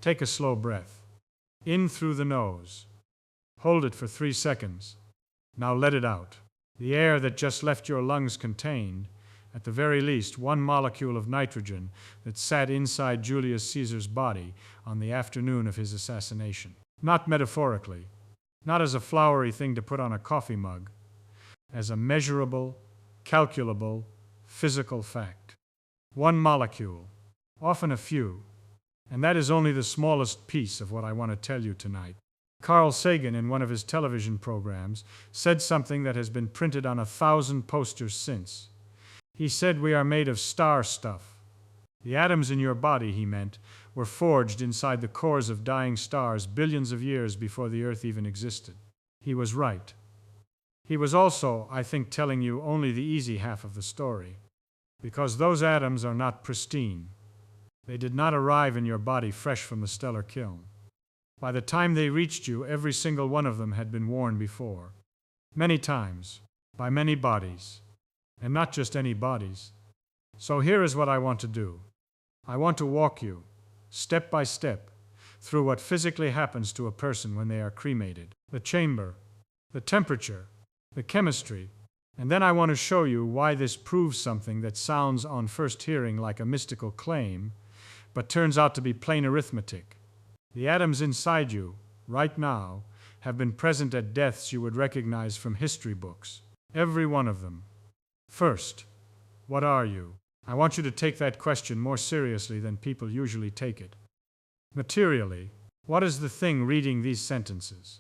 Take a slow breath. In through the nose. Hold it for 3 seconds. Now let it out. The air that just left your lungs contained, at the very least, 1 molecule of nitrogen that sat inside Julius Caesar's body on the afternoon of his assassination. Not metaphorically, not as a flowery thing to put on a coffee mug, as a measurable, calculable, physical fact. 1 molecule, often a few, and that is only the smallest piece of what I want to tell you tonight. Carl Sagan, in one of his television programs, said something that has been printed on 1,000 posters since. He said we are made of star stuff. The atoms in your body, he meant, were forged inside the cores of dying stars billions of years before the Earth even existed. He was right. He was also, I think, telling you only the easy half of the story, because those atoms are not pristine. They did not arrive in your body fresh from the stellar kiln. By the time they reached you, every single one of them had been worn before. Many times, by many bodies, and not just any bodies. So here is what I want to do. I want to walk you, step by step, through what physically happens to a person when they are cremated. The chamber, the temperature, the chemistry, and then I want to show you why this proves something that sounds on first hearing like a mystical claim, but turns out to be plain arithmetic. The atoms inside you, right now, have been present at deaths you would recognize from history books. Every one of them. First, what are you? I want you to take that question more seriously than people usually take it. Materially, what is the thing reading these sentences?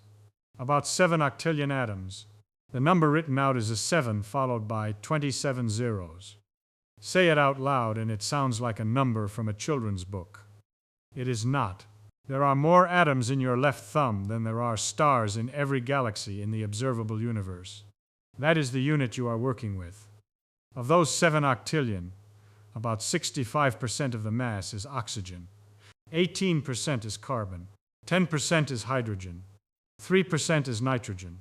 About 7 octillion atoms. The number written out is a 7 followed by 27 zeros. Say it out loud and it sounds like a number from a children's book. It is not. There are more atoms in your left thumb than there are stars in every galaxy in the observable universe. That is the unit you are working with. Of those 7 octillion, about 65% of the mass is oxygen, 18% is carbon, 10% is hydrogen, 3% is nitrogen.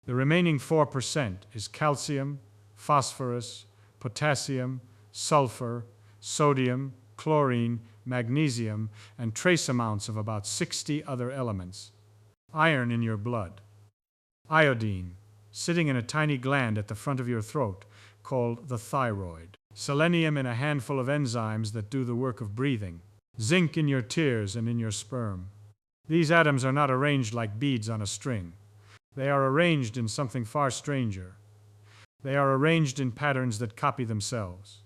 The remaining 4% is calcium, phosphorus, potassium, sulfur, sodium, chlorine, magnesium, and trace amounts of about 60 other elements. Iron in your blood. Iodine, sitting in a tiny gland at the front of your throat called the thyroid. Selenium in a handful of enzymes that do the work of breathing. Zinc in your tears and in your sperm. These atoms are not arranged like beads on a string. They are arranged in something far stranger. They are arranged in patterns that copy themselves.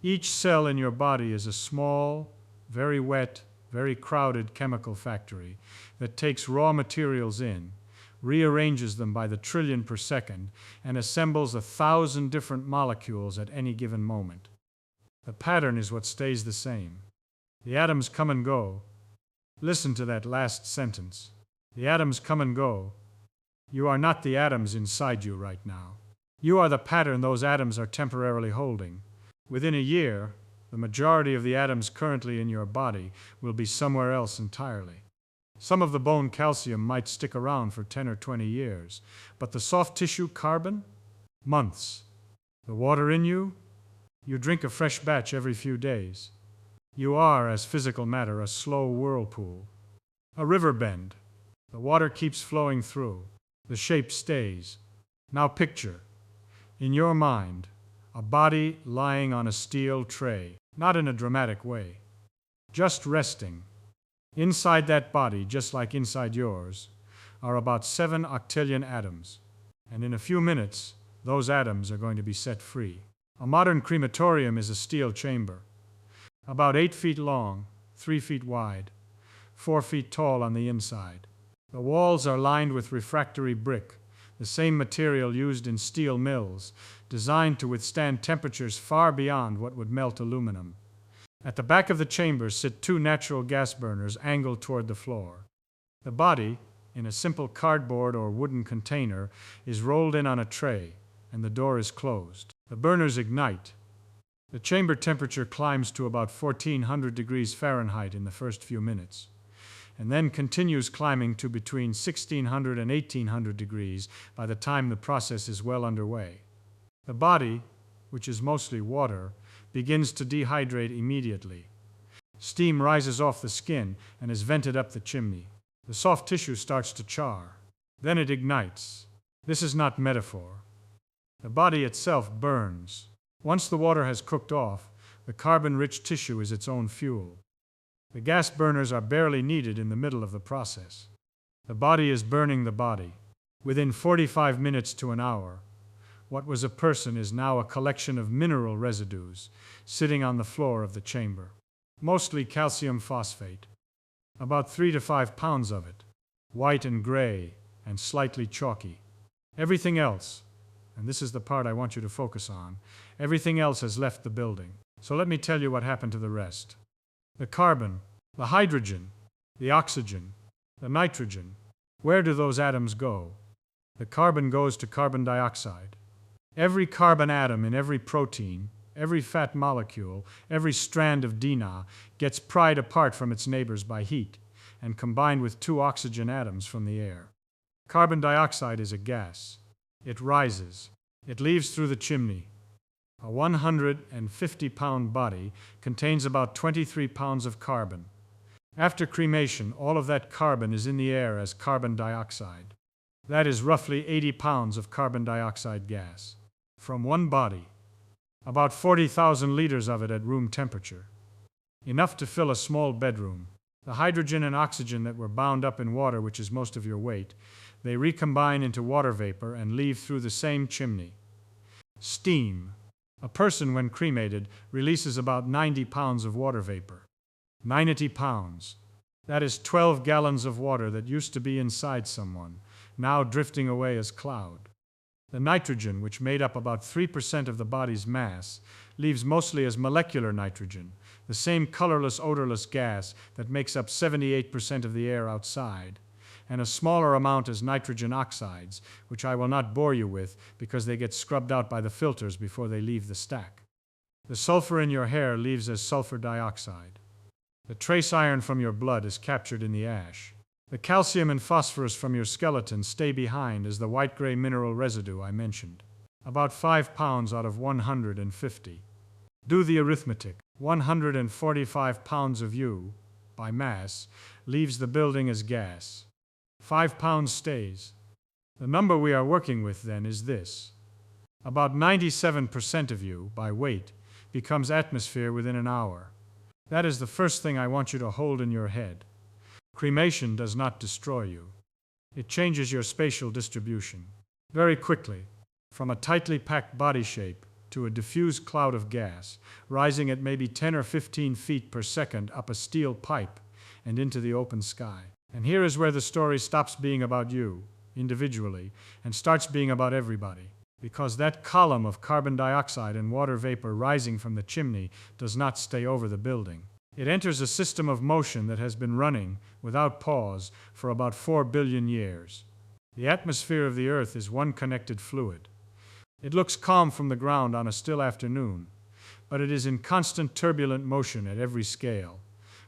Each cell in your body is a small, very wet, very crowded chemical factory that takes raw materials in, rearranges them by the trillion per second, and assembles 1,000 different molecules at any given moment. The pattern is what stays the same. The atoms come and go. Listen to that last sentence. The atoms come and go. You are not the atoms inside you right now. You are the pattern those atoms are temporarily holding. Within a year, the majority of the atoms currently in your body will be somewhere else entirely. Some of the bone calcium might stick around for 10 or 20 years, but the soft tissue carbon? Months. The water in you? You drink a fresh batch every few days. You are, as physical matter, a slow whirlpool. A river bend. The water keeps flowing through. The shape stays. Now picture, in your mind, a body lying on a steel tray, not in a dramatic way, just resting. Inside that body, just like inside yours, are about 7 octillion atoms, and in a few minutes, those atoms are going to be set free. A modern crematorium is a steel chamber, about 8 feet long, 3 feet wide, 4 feet tall on the inside. The walls are lined with refractory brick, the same material used in steel mills, designed to withstand temperatures far beyond what would melt aluminum. At the back of the chamber sit 2 natural gas burners angled toward the floor. The body, in a simple cardboard or wooden container, is rolled in on a tray, and the door is closed. The burners ignite. The chamber temperature climbs to about 1400 degrees Fahrenheit in the first few minutes, and then continues climbing to between 1600 and 1800 degrees by the time the process is well underway. The body, which is mostly water, begins to dehydrate immediately. Steam rises off the skin and is vented up the chimney. The soft tissue starts to char. Then it ignites. This is not metaphor. The body itself burns. Once the water has cooked off, the carbon-rich tissue is its own fuel. The gas burners are barely needed in the middle of the process. The body is burning the body. Within 45 minutes to an hour, what was a person is now a collection of mineral residues sitting on the floor of the chamber. Mostly calcium phosphate. About 3 to 5 pounds of it. White and gray and slightly chalky. Everything else, and this is the part I want you to focus on, everything else has left the building. So let me tell you what happened to the rest. The carbon, the hydrogen, the oxygen, the nitrogen. Where do those atoms go? The carbon goes to carbon dioxide. Every carbon atom in every protein, every fat molecule, every strand of DNA gets pried apart from its neighbors by heat and combined with 2 oxygen atoms from the air. Carbon dioxide is a gas. It rises. It leaves through the chimney. A 150-pound body contains about 23 pounds of carbon. After cremation, all of that carbon is in the air as carbon dioxide. That is roughly 80 pounds of carbon dioxide gas. From one body. About 40,000 liters of it at room temperature. Enough to fill a small bedroom. The hydrogen and oxygen that were bound up in water, which is most of your weight, they recombine into water vapor and leave through the same chimney. Steam. A person, when cremated, releases about 90 pounds of water vapor. 90 pounds. That is 12 gallons of water that used to be inside someone, now drifting away as cloud. The nitrogen, which made up about 3% of the body's mass, leaves mostly as molecular nitrogen, the same colorless, odorless gas that makes up 78% of the air outside, and a smaller amount as nitrogen oxides, which I will not bore you with because they get scrubbed out by the filters before they leave the stack. The sulfur in your hair leaves as sulfur dioxide. The trace iron from your blood is captured in the ash. The calcium and phosphorus from your skeleton stay behind as the white-gray mineral residue I mentioned. About 5 pounds out of 150. Do the arithmetic. 145 pounds of you, by mass, leaves the building as gas. 5 pounds stays. The number we are working with then is this. About 97% of you, by weight, becomes atmosphere within an hour. That is the first thing I want you to hold in your head. Cremation does not destroy you. It changes your spatial distribution. Very quickly, from a tightly packed body shape to a diffuse cloud of gas, rising at maybe 10 or 15 feet per second up a steel pipe and into the open sky. And here is where the story stops being about you, individually, and starts being about everybody. Because that column of carbon dioxide and water vapor rising from the chimney does not stay over the building. It enters a system of motion that has been running, without pause, for about 4 billion years. The atmosphere of the Earth is one connected fluid. It looks calm from the ground on a still afternoon, but it is in constant turbulent motion at every scale,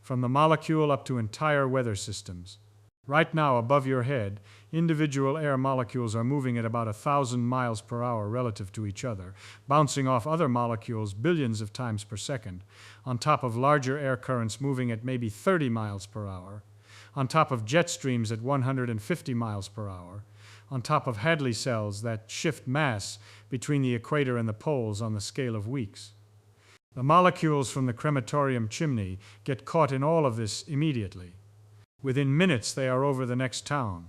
from the molecule up to entire weather systems. Right now, above your head, individual air molecules are moving at about 1,000 miles per hour relative to each other, bouncing off other molecules billions of times per second, on top of larger air currents moving at maybe 30 miles per hour, on top of jet streams at 150 miles per hour, on top of Hadley cells that shift mass between the equator and the poles on the scale of weeks. The molecules from the crematorium chimney get caught in all of this immediately. Within minutes, they are over the next town.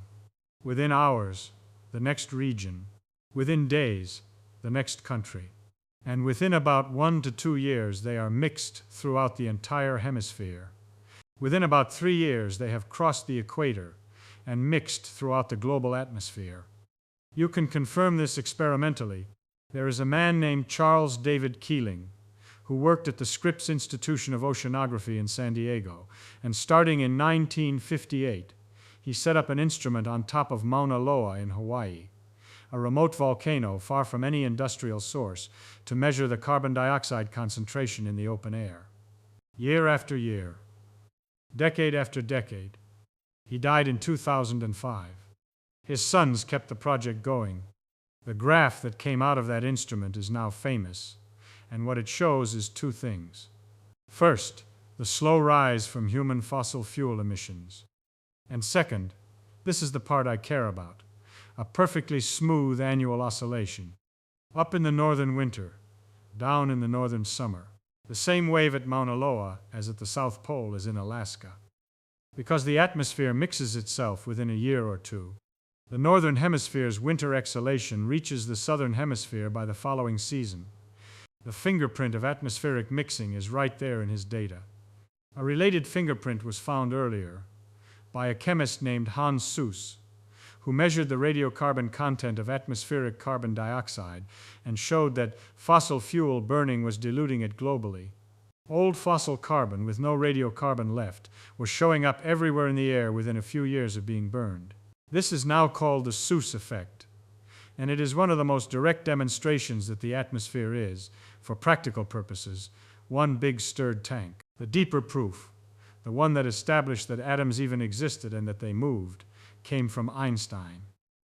Within hours, the next region. Within days, the next country. And within about 1 to 2 years, they are mixed throughout the entire hemisphere. Within about 3 years, they have crossed the equator and mixed throughout the global atmosphere. You can confirm this experimentally. There is a man named Charles David Keeling, who worked at the Scripps Institution of Oceanography in San Diego, and starting in 1958, he set up an instrument on top of Mauna Loa in Hawaii, a remote volcano far from any industrial source, to measure the carbon dioxide concentration in the open air. Year after year, decade after decade. He died in 2005. His sons kept the project going. The graph that came out of that instrument is now famous, and what it shows is 2 things. First, the slow rise from human fossil fuel emissions. And second, this is the part I care about, a perfectly smooth annual oscillation. Up in the northern winter, down in the northern summer. The same wave at Mauna Loa as at the South Pole is in Alaska. Because the atmosphere mixes itself within a year or two, the northern hemisphere's winter exhalation reaches the southern hemisphere by the following season. The fingerprint of atmospheric mixing is right there in his data. A related fingerprint was found earlier by a chemist named Hans Suess, who measured the radiocarbon content of atmospheric carbon dioxide and showed that fossil fuel burning was diluting it globally. Old fossil carbon with no radiocarbon left was showing up everywhere in the air within a few years of being burned. This is now called the Suess effect, and it is one of the most direct demonstrations that the atmosphere is, for practical purposes, one big stirred tank. The deeper proof, the one that established that atoms even existed and that they moved, came from Einstein.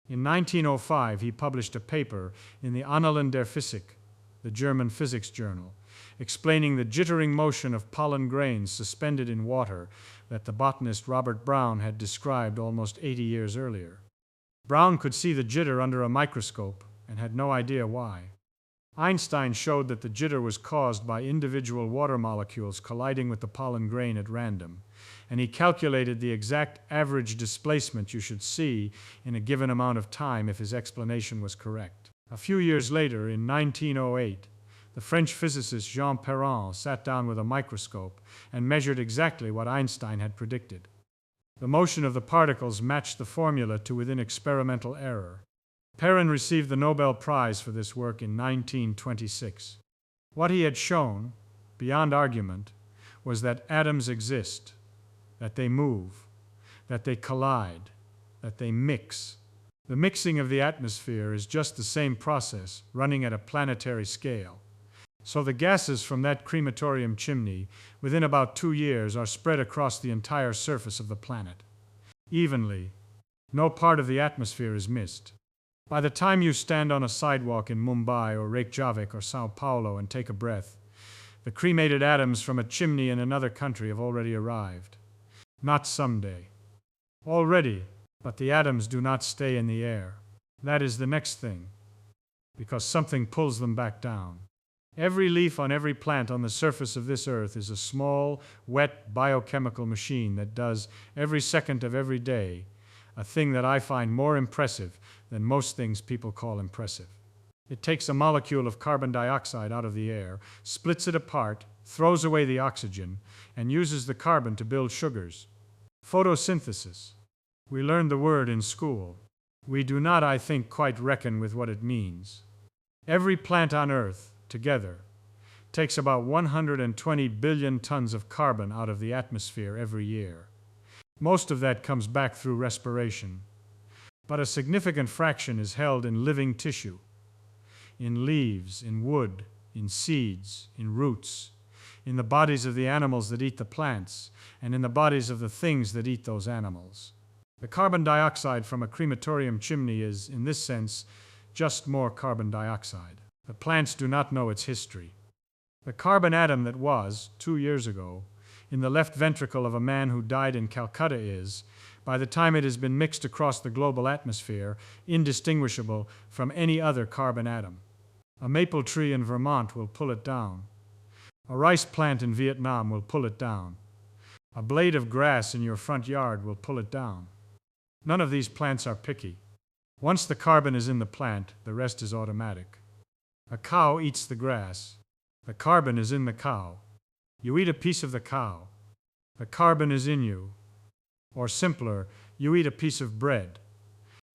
In 1905, he published a paper in the Annalen der Physik, the German physics journal, explaining the jittering motion of pollen grains suspended in water that the botanist Robert Brown had described almost 80 years earlier. Brown could see the jitter under a microscope and had no idea why. Einstein showed that the jitter was caused by individual water molecules colliding with the pollen grain at random, and he calculated the exact average displacement you should see in a given amount of time if his explanation was correct. A few years later, in 1908, the French physicist Jean Perrin sat down with a microscope and measured exactly what Einstein had predicted. The motion of the particles matched the formula to within experimental error. Perrin received the Nobel Prize for this work in 1926. What he had shown, beyond argument, was that atoms exist, that they move, that they collide, that they mix. The mixing of the atmosphere is just the same process running at a planetary scale. So the gases from that crematorium chimney, within about 2 years, are spread across the entire surface of the planet. Evenly. No part of the atmosphere is missed. By the time you stand on a sidewalk in Mumbai or Reykjavik or Sao Paulo and take a breath, the cremated atoms from a chimney in another country have already arrived. Not someday. Already, but the atoms do not stay in the air. That is the next thing, because something pulls them back down. Every leaf on every plant on the surface of this earth is a small, wet biochemical machine that does, every second of every day, a thing that I find more impressive than most things people call impressive. It takes a molecule of carbon dioxide out of the air, splits it apart, throws away the oxygen, and uses the carbon to build sugars. Photosynthesis. We learned the word in school. We do not, I think, quite reckon with what it means. Every plant on Earth, together, takes about 120 billion tons of carbon out of the atmosphere every year. Most of that comes back through respiration, but a significant fraction is held in living tissue, in leaves, in wood, in seeds, in roots, in the bodies of the animals that eat the plants, and in the bodies of the things that eat those animals. The carbon dioxide from a crematorium chimney is, in this sense, just more carbon dioxide. The plants do not know its history. The carbon atom that was, 2 years ago, in the left ventricle of a man who died in Calcutta is, by the time it has been mixed across the global atmosphere, indistinguishable from any other carbon atom. A maple tree in Vermont will pull it down. A rice plant in Vietnam will pull it down. A blade of grass in your front yard will pull it down. None of these plants are picky. Once the carbon is in the plant, the rest is automatic. A cow eats the grass. The carbon is in the cow. You eat a piece of the cow. The carbon is in you. Or simpler, you eat a piece of bread.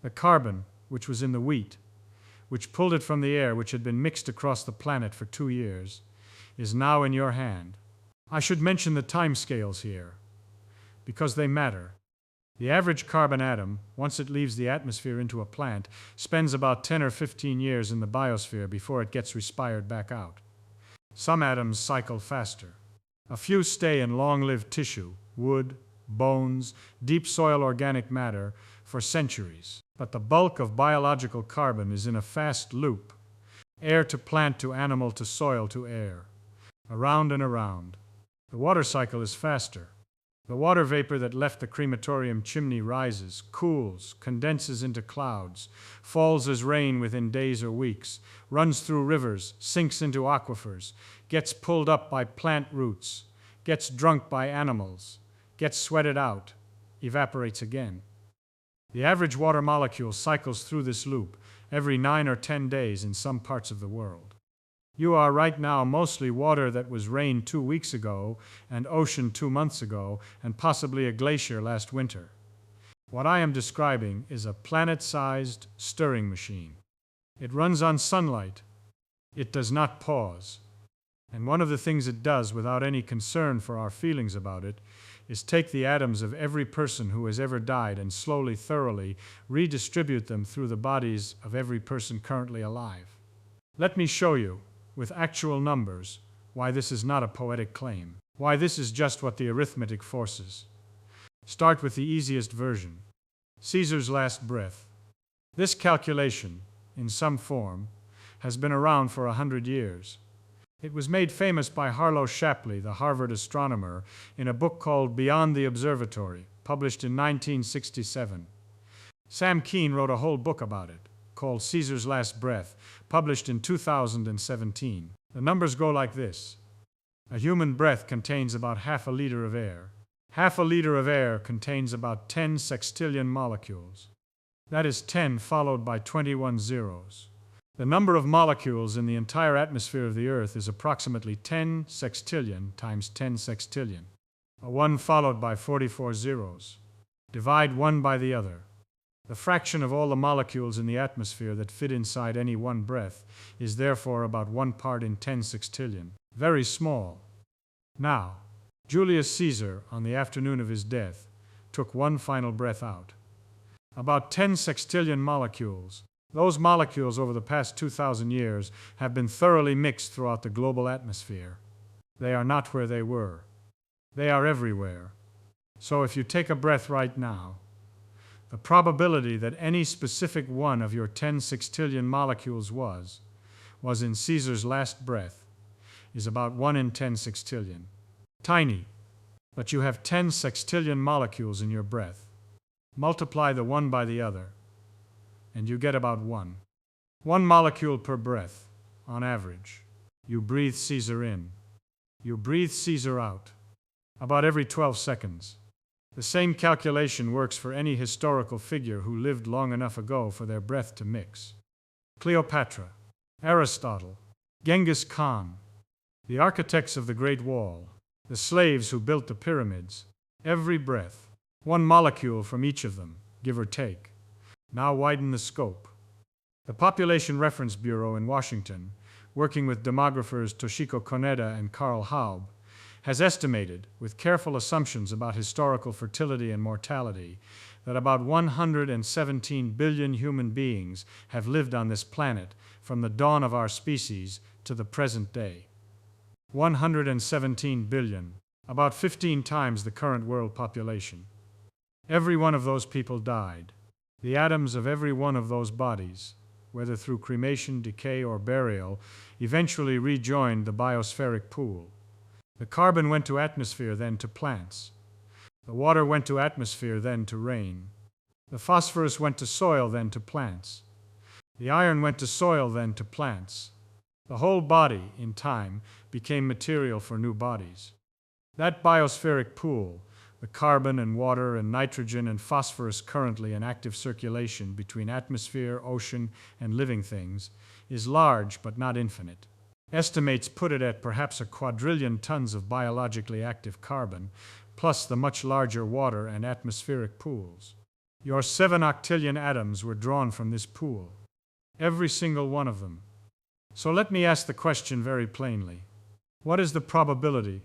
The carbon, which was in the wheat, which pulled it from the air which had been mixed across the planet for 2 years, is now in your hand. I should mention the time scales here, because they matter. The average carbon atom, once it leaves the atmosphere into a plant, spends about 10 or 15 years in the biosphere before it gets respired back out. Some atoms cycle faster. A few stay in long-lived tissue, wood, bones, deep soil organic matter, for centuries. But the bulk of biological carbon is in a fast loop, air to plant to animal to soil to air, around and around. The water cycle is faster. The water vapor that left the crematorium chimney rises, cools, condenses into clouds, falls as rain within days or weeks, runs through rivers, sinks into aquifers, gets pulled up by plant roots, gets drunk by animals, gets sweated out, evaporates again. The average water molecule cycles through this loop every 9 or 10 days in some parts of the world. You are right now mostly water that was rain 2 weeks ago and ocean 2 months ago and possibly a glacier last winter. What I am describing is a planet-sized stirring machine. It runs on sunlight. It does not pause. And one of the things it does without any concern for our feelings about it is take the atoms of every person who has ever died and slowly, thoroughly redistribute them through the bodies of every person currently alive. Let me show you, with actual numbers, why this is not a poetic claim, why this is just what the arithmetic forces. Start with the easiest version, Caesar's last breath. This calculation, in some form, has been around for 100 years. It was made famous by Harlow Shapley, the Harvard astronomer, in a book called Beyond the Observatory, published in 1967. Sam Keen wrote a whole book about it, called Caesar's Last Breath, published in 2017. The numbers go like this. A human breath contains about half a liter of air. Half a liter of air contains about 10 sextillion molecules. That is 10 followed by 21 zeros. The number of molecules in the entire atmosphere of the Earth is approximately 10 sextillion times 10 sextillion. A 1 followed by 44 zeros. Divide one by the other. The fraction of all the molecules in the atmosphere that fit inside any one breath is therefore about 1 part in 10 sextillion. Very small. Now, Julius Caesar, on the afternoon of his death, took one final breath out. About 10 sextillion molecules. Those molecules over the past 2,000 years have been thoroughly mixed throughout the global atmosphere. They are not where they were. They are everywhere. So if you take a breath right now, the probability that any specific one of your 10 sextillion molecules was in Caesar's last breath is about 1 in 10 sextillion. Tiny, but you have 10 sextillion molecules in your breath. Multiply the one by the other, and you get about 1. 1 molecule per breath, on average. You breathe Caesar in. You breathe Caesar out. About every 12 seconds. The same calculation works for any historical figure who lived long enough ago for their breath to mix. Cleopatra, Aristotle, Genghis Khan, the architects of the Great Wall, the slaves who built the pyramids, every breath, 1 molecule from each of them, give or take. Now widen the scope. The Population Reference Bureau in Washington, working with demographers Toshiko Koneda and Carl Haub, has estimated, with careful assumptions about historical fertility and mortality, that about 117 billion human beings have lived on this planet from the dawn of our species to the present day. 117 billion, about 15 times the current world population. Every one of those people died. The atoms of every one of those bodies, whether through cremation, decay, or burial, eventually rejoined the biospheric pool. The carbon went to atmosphere, then to plants. The water went to atmosphere, then to rain. The phosphorus went to soil, then to plants. The iron went to soil, then to plants. The whole body, in time, became material for new bodies. That biospheric pool, the carbon and water and nitrogen and phosphorus currently in active circulation between atmosphere, ocean, and living things, is large but not infinite. Estimates put it at perhaps a quadrillion tons of biologically active carbon, plus the much larger water and atmospheric pools. Your 7 octillion atoms were drawn from this pool. Every single one of them. So let me ask the question very plainly. What is the probability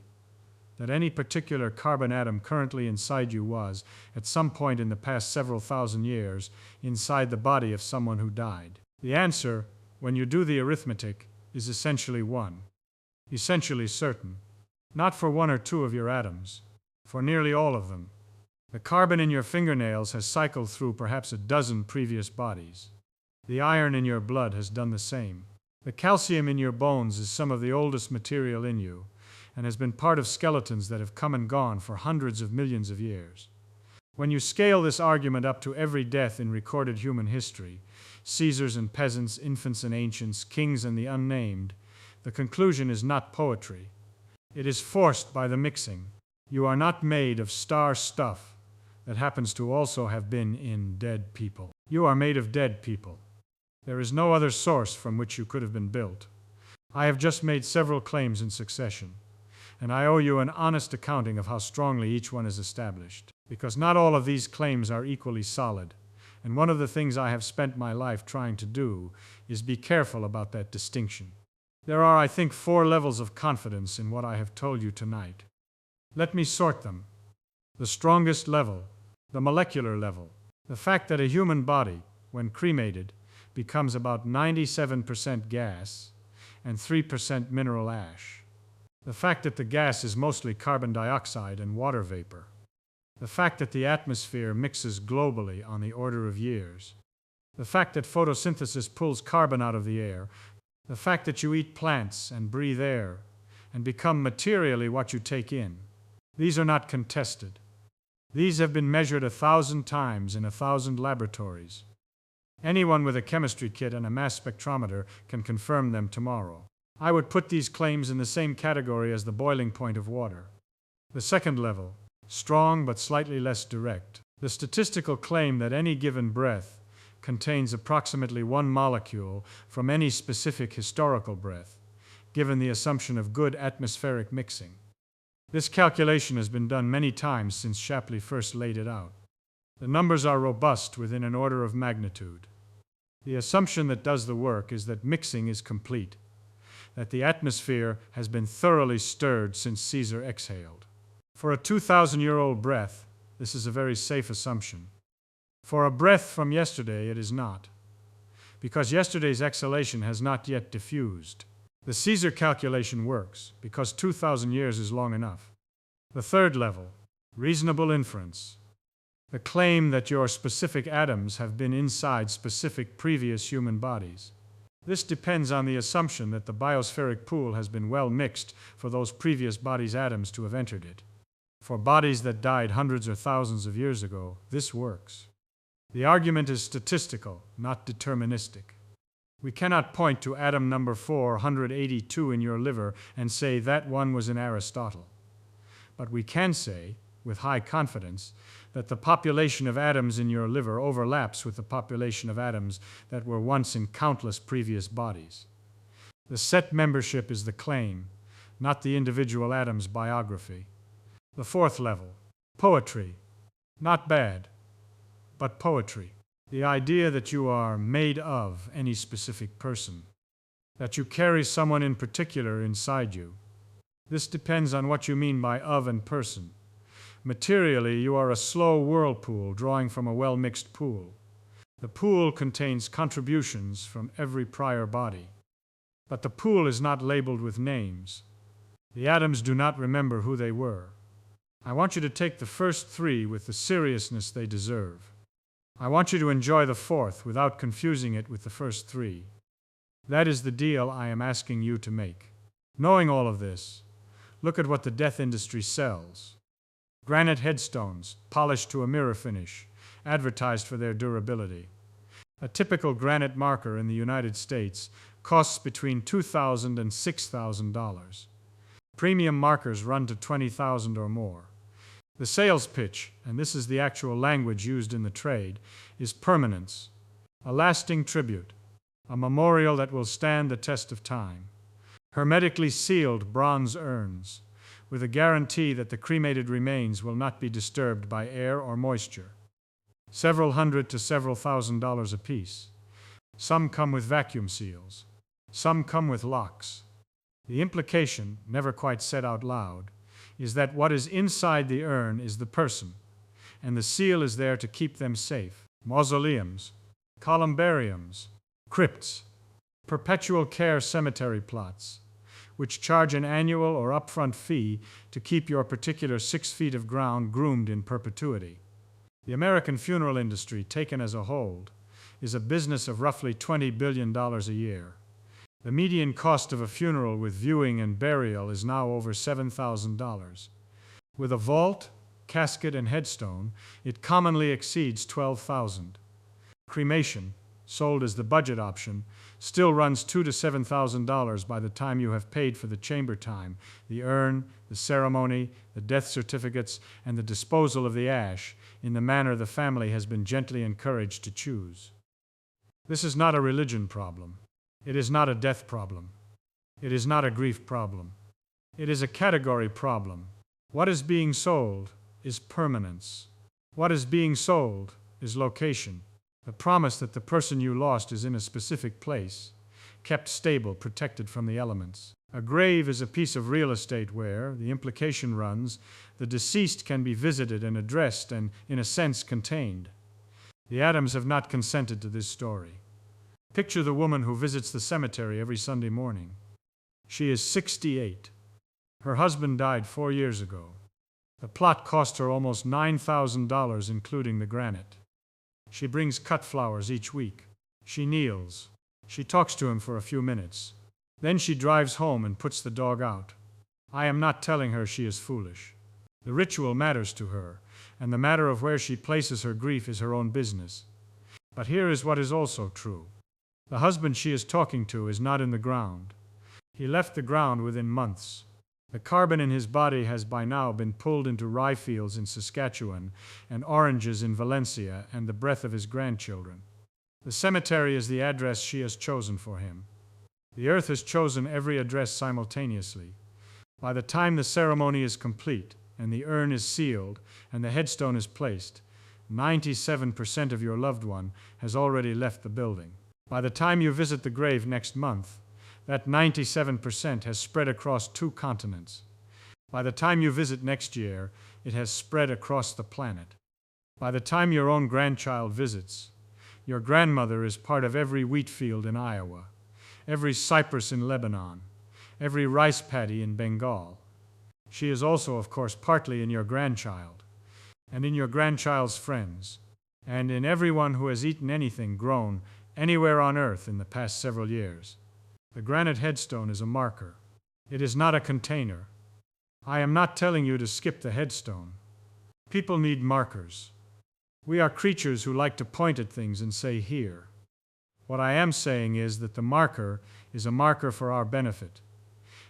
that any particular carbon atom currently inside you was, at some point in the past several thousand years, inside the body of someone who died? The answer, when you do the arithmetic, is essentially 1. Essentially certain. Not for 1 or 2 of your atoms, for nearly all of them. The carbon in your fingernails has cycled through perhaps a dozen previous bodies. The iron in your blood has done the same. The calcium in your bones is some of the oldest material in you, and has been part of skeletons that have come and gone for hundreds of millions of years. When you scale this argument up to every death in recorded human history, Caesars and peasants, infants and ancients, kings and the unnamed, the conclusion is not poetry. It is forced by the mixing. You are not made of star stuff that happens to also have been in dead people. You are made of dead people. There is no other source from which you could have been built. I have just made several claims in succession, and I owe you an honest accounting of how strongly each one is established, because not all of these claims are equally solid, and one of the things I have spent my life trying to do is be careful about that distinction. There are, I think, 4 levels of confidence in what I have told you tonight. Let me sort them. The strongest level, the molecular level, the fact that a human body, when cremated, becomes about 97% gas and 3% mineral ash. The fact that the gas is mostly carbon dioxide and water vapor. The fact that the atmosphere mixes globally on the order of years. The fact that photosynthesis pulls carbon out of the air. The fact that you eat plants and breathe air and become materially what you take in. These are not contested. These have been measured 1,000 times in 1,000 laboratories. Anyone with a chemistry kit and a mass spectrometer can confirm them tomorrow. I would put these claims in the same category as the boiling point of water. The second level, strong but slightly less direct, the statistical claim that any given breath contains approximately 1 molecule from any specific historical breath, given the assumption of good atmospheric mixing. This calculation has been done many times since Shapley first laid it out. The numbers are robust within an order of magnitude. The assumption that does the work is that mixing is complete, that the atmosphere has been thoroughly stirred since Caesar exhaled. For a 2,000-year-old breath, this is a very safe assumption. For a breath from yesterday, it is not, because yesterday's exhalation has not yet diffused. The Caesar calculation works, because 2,000 years is long enough. The third level, reasonable inference. The claim that your specific atoms have been inside specific previous human bodies. This depends on the assumption that the biospheric pool has been well mixed for those previous bodies' atoms to have entered it. For bodies that died hundreds or thousands of years ago, this works. The argument is statistical, not deterministic. We cannot point to atom number 482 in your liver and say that one was in Aristotle. But we can say, with high confidence, that the population of atoms in your liver overlaps with the population of atoms that were once in countless previous bodies. The set membership is the claim, not the individual atom's biography. The fourth level, poetry. Not bad, but poetry. The idea that you are made of any specific person, that you carry someone in particular inside you. This depends on what you mean by of and person. Materially, you are a slow whirlpool drawing from a well-mixed pool. The pool contains contributions from every prior body. But the pool is not labeled with names. The atoms do not remember who they were. I want you to take the first 3 with the seriousness they deserve. I want you to enjoy the 4th without confusing it with the first 3. That is the deal I am asking you to make. Knowing all of this, look at what the death industry sells. Granite headstones, polished to a mirror finish, advertised for their durability. A typical granite marker in the United States costs between $2,000 and $6,000. Premium markers run to $20,000 or more. The sales pitch, and this is the actual language used in the trade, is permanence, a lasting tribute, a memorial that will stand the test of time. Hermetically sealed bronze urns, with a guarantee that the cremated remains will not be disturbed by air or moisture. Several hundred to several $1,000s apiece. Some come with vacuum seals. Some come with locks. The implication, never quite said out loud, is that what is inside the urn is the person, and the seal is there to keep them safe. Mausoleums, columbariums, crypts, perpetual care cemetery plots, which charge an annual or upfront fee to keep your particular 6 feet of ground groomed in perpetuity. The American funeral industry, taken as a whole, is a business of roughly $20 billion a year. The median cost of a funeral with viewing and burial is now over $7,000. With a vault, casket, and headstone, it commonly exceeds $12,000. Cremation, sold as the budget option, still runs $2,000 to $7,000 by the time you have paid for the chamber time, the urn, the ceremony, the death certificates, and the disposal of the ash in the manner the family has been gently encouraged to choose. This is not a religion problem. It is not a death problem. It is not a grief problem. It is a category problem. What is being sold is permanence. What is being sold is location. The promise that the person you lost is in a specific place, kept stable, protected from the elements. A grave is a piece of real estate where, the implication runs, the deceased can be visited and addressed and, in a sense, contained. The Adams have not consented to this story. Picture the woman who visits the cemetery every Sunday morning. She is 68. Her husband died 4 years ago. The plot cost her almost $9,000, including the granite. She brings cut flowers each week. She kneels. She talks to him for a few minutes. Then she drives home and puts the dog out. I am not telling her she is foolish. The ritual matters to her, and the matter of where she places her grief is her own business. But here is what is also true. The husband she is talking to is not in the ground. He left the ground within months. The carbon in his body has by now been pulled into rye fields in Saskatchewan and oranges in Valencia and the breath of his grandchildren. The cemetery is the address she has chosen for him. The earth has chosen every address simultaneously. By the time the ceremony is complete and the urn is sealed and the headstone is placed, 97% of your loved one has already left the building. By the time you visit the grave next month, that 97% has spread across 2 continents. By the time you visit next year, it has spread across the planet. By the time your own grandchild visits, your grandmother is part of every wheat field in Iowa, every cypress in Lebanon, every rice paddy in Bengal. She is also, of course, partly in your grandchild, and in your grandchild's friends, and in everyone who has eaten anything grown anywhere on earth in the past several years. The granite headstone is a marker. It is not a container. I am not telling you to skip the headstone. People need markers. We are creatures who like to point at things and say, here. What I am saying is that the marker is a marker for our benefit,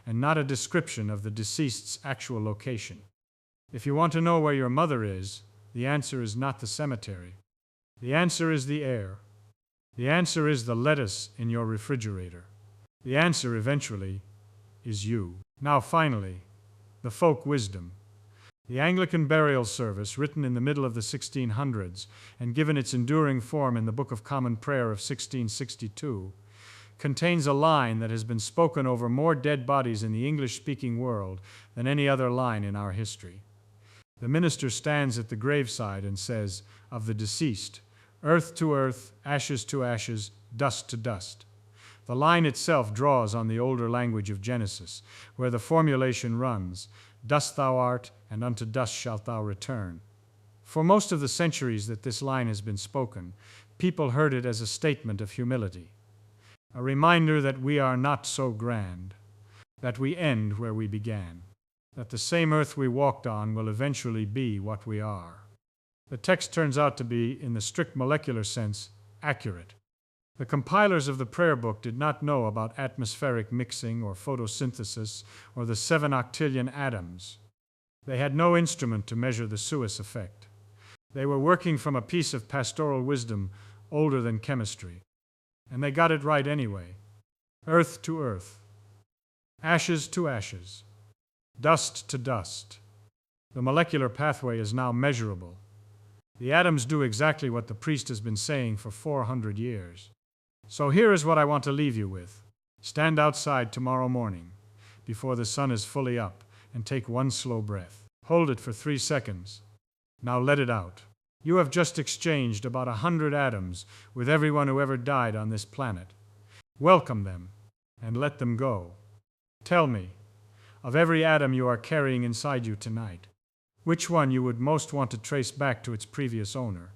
and not a description of the deceased's actual location. If you want to know where your mother is, the answer is not the cemetery. The answer is the air. The answer is the lettuce in your refrigerator. The answer, eventually, is you. Now, finally, the folk wisdom. The Anglican burial service, written in the middle of the 1600s and given its enduring form in the Book of Common Prayer of 1662, contains a line that has been spoken over more dead bodies in the English-speaking world than any other line in our history. The minister stands at the graveside and says, of the deceased, earth to earth, ashes to ashes, dust to dust. The line itself draws on the older language of Genesis, where the formulation runs, dust thou art, and unto dust shalt thou return. For most of the centuries that this line has been spoken, people heard it as a statement of humility, a reminder that we are not so grand, that we end where we began, that the same earth we walked on will eventually be what we are. The text turns out to be, in the strict molecular sense, accurate. The compilers of the prayer book did not know about atmospheric mixing or photosynthesis or the 7 octillion atoms. They had no instrument to measure the Suez effect. They were working from a piece of pastoral wisdom older than chemistry. And they got it right anyway. Earth to earth. Ashes to ashes. Dust to dust. The molecular pathway is now measurable. The atoms do exactly what the priest has been saying for 400 years. So here is what I want to leave you with. Stand outside tomorrow morning, before the sun is fully up, and take one slow breath. Hold it for 3 seconds. Now let it out. You have just exchanged about 100 atoms with everyone who ever died on this planet. Welcome them, and let them go. Tell me, of every atom you are carrying inside you tonight, which one you would most want to trace back to its previous owner?